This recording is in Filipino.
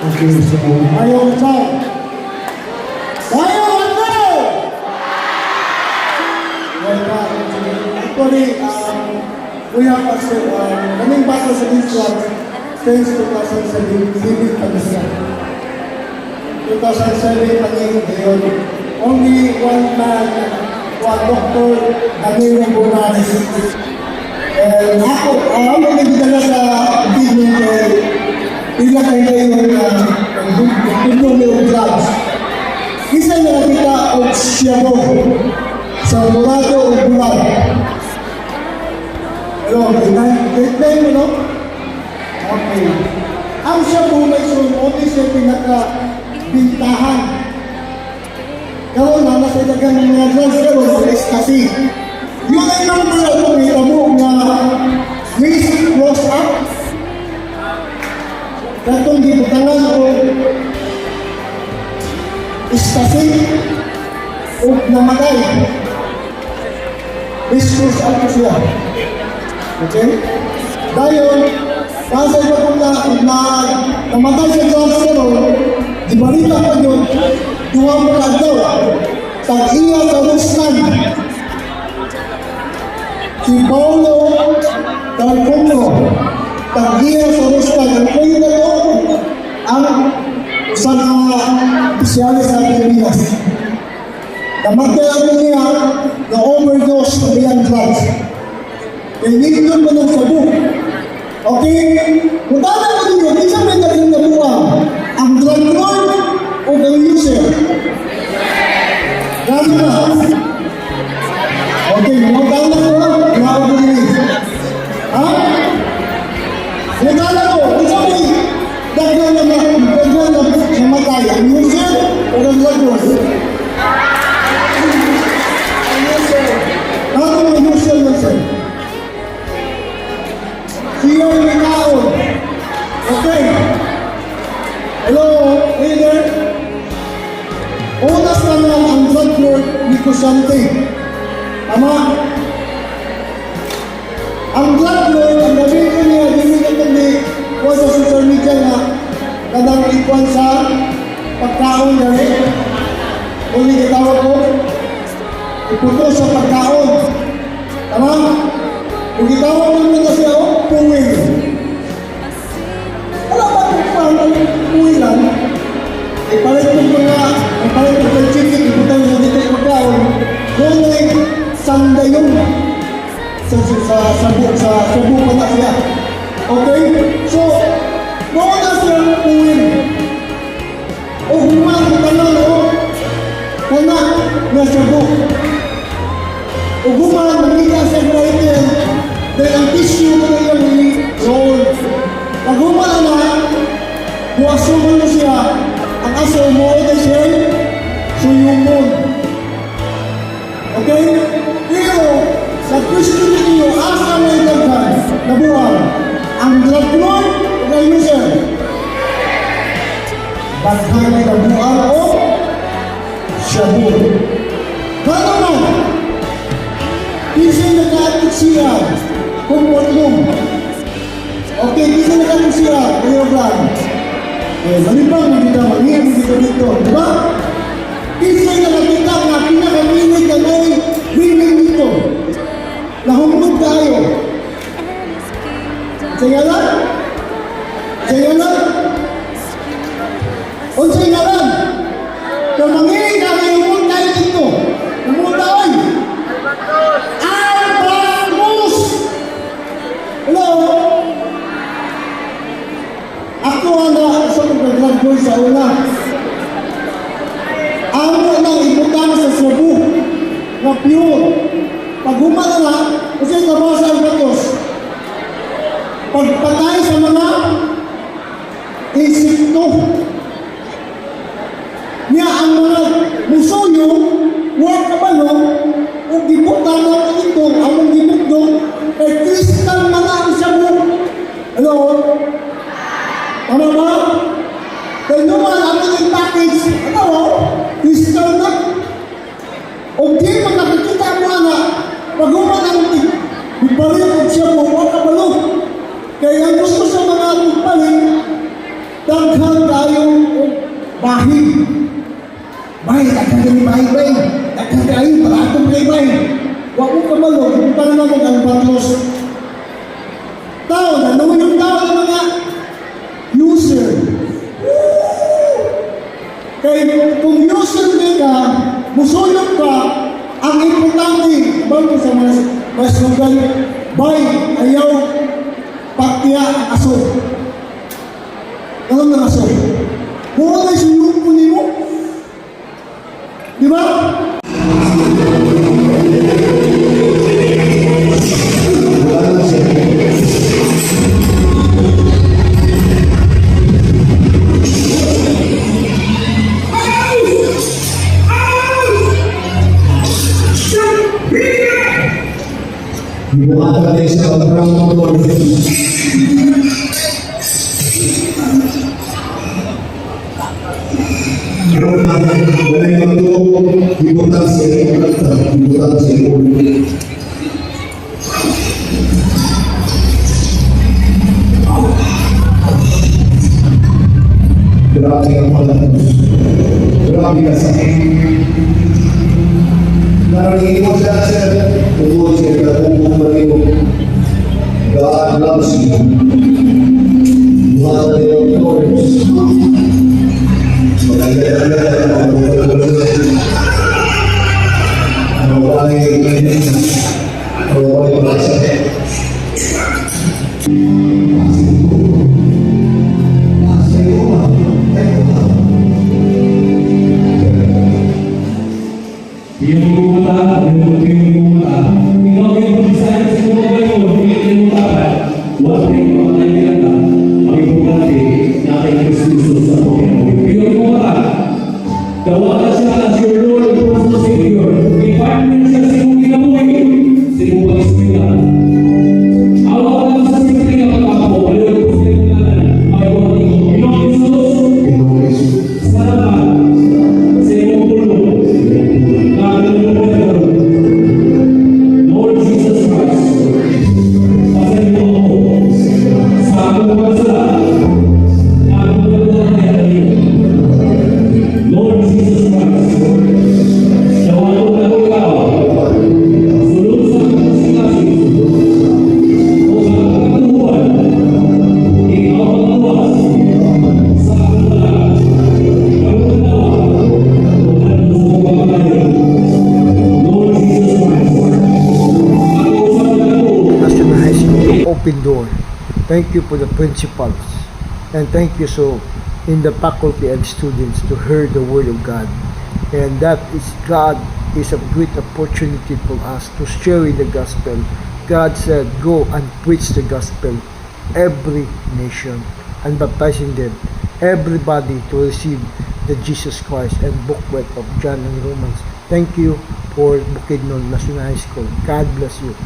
Okay, so ayaw na siya. Ayaw na! Actually, we have also, kaming basa sa this one, since 2007, hindi pa na siya. 2007, pag-iing ngayon, only one man, one doctor, Danilo Bonares. And ako, ang nagdala sa treatment ay ilang ay ngayon na tulong ng drugs. Isa na nakita o siyamo sa murado o bulag. Hello, great mo, no? Okay. Ang siyamo may sumunod siya pinaka-bintahan. Karoon na nasa dagang mga drugs karoon, ecstasy. Yun ay number ako may tamo na risk cross up. Katong gibutangan o ecstasy o namatay. Risk cross up siya. Okay? Dahil, kasi kung namatay sa drugs karoon, di balita pa yun, duwang pagdaw, tag-iya sa Ruslan. Si Paulo Talcumno, tag-iya sa Ruslan. Ang kayo na yun, ang isang opisyalis sa Pilipinas. Namatay ako niya na overdose ng iyang drugs. Pinigyan mo ng sabu. Okay? Kung tala mo dito, di siya may naging nabuang. Ang drug lord o ang user. Gano'n na. Okay, mga tala ko lang. Grabe ko din. Ha? Kung tala ko, kung sabi, dagyan na namatay. Ang user o ang drug lord. Ano ang user na siya? Siya yung nakaon. Okay. Hello, leader. Unas na lang ang drug lord ni Kusante. Tama? Ang drug lord, ang gabi ko niya, dinigatan ni ko sa social media na kadang ikuan sa pagkaon dali. Kung nagkatawa ko, iputo sa pagkaon. Tama? Kung gitawa mo na siya, puwing. Wala ba kung paano puwing lang? Ipalit ko ng chicken, iputang sa dito yung pagkaon. Kung ay sandayon sa sabu pa na siya. Okay? So, kung na siya puwing. O human, tanong o kana na sabu. O human, mamita sa writer. Dahil ang tissue mo na yung roll. Pag humala na, buwasuman mo siya, ang aso mo na siya, suyumon. Okay? Pero, sa question ninyo, asa mo yung daghan, nabuhan, ang drug lord o ang user? Daghan ay nabuhan o shabu. Kano na? Kasi nag-aatik siya, kumputlong. Okay, kasi nag-aatik siya, kayo lang. Malibang na kita, mag-iibig dito. Diba? Kasi nakakita na pinakaminig na may winning dito. Nahumod tayo. Saya lang? Saya lang? O saya lang? Kung manginig na kayo humod tayo dito. Humod tayo. Hello? Ako ang sa pagkagragboy sa una. Amo nang ibutang sa sabu na pure. Pag humala na, kasi kabasa ang batos. Pagpatay sa mga insekto. Niya ang mga musuyo, huwag kabalo, kung gibutang ang ito, ang gibutong, ay kristal mga ang sabu. Hello? Tama ba? Kaya naman, ang mahig. Bay, nagkagani bay. Nagkagayin, paratong bay. Huwag mo kamalo, para naman ang patros. Tao na, naman yung tao ng mga user. Kaya kung user ka, musulog ka, ang importante, bago sa mas lugar, bay, ayaw, pakya ang aso. Ano ng aso? Kung ano yung sinukunin mo, di ba? Dibuat dari seorang motor. Boleh untuk dibuat Grabe kasi. Narinig mo siya tungkol sa kung God loves you. Mga Diyos. Tawagan siya as your Lord and personal Savior. I-invite mo na siya sa iyong ginabuhay, sa iyong pag-ispira. Awa ka sa simple na pagkakapo, aliwan ko sa iyong kanan, ayaw ko Pinoong Jesus, salamat sa iyong tulong. Lord Jesus Christ, pasanin mo ako sa akong pagkasalanan, akong pagkakasalanan. Lord Jesus Christ, tawagan ko na ikaw, sulod sa kasingasin, o sa katuhuan, ikaw ang tawas, sa kasalan, karunawa, o ano sa pagkakayan. Lord Jesus Christ, ako sa ako. National High School open door. Thank you for the principals, and thank you so in the faculty and students to hear the word of God, and that is God is a great opportunity for us to share the gospel. God said, "Go and preach the gospel every nation and baptizing them everybody to receive the Jesus Christ and booklet of John and Romans." Thank you for Bukidnon National High School. God bless you.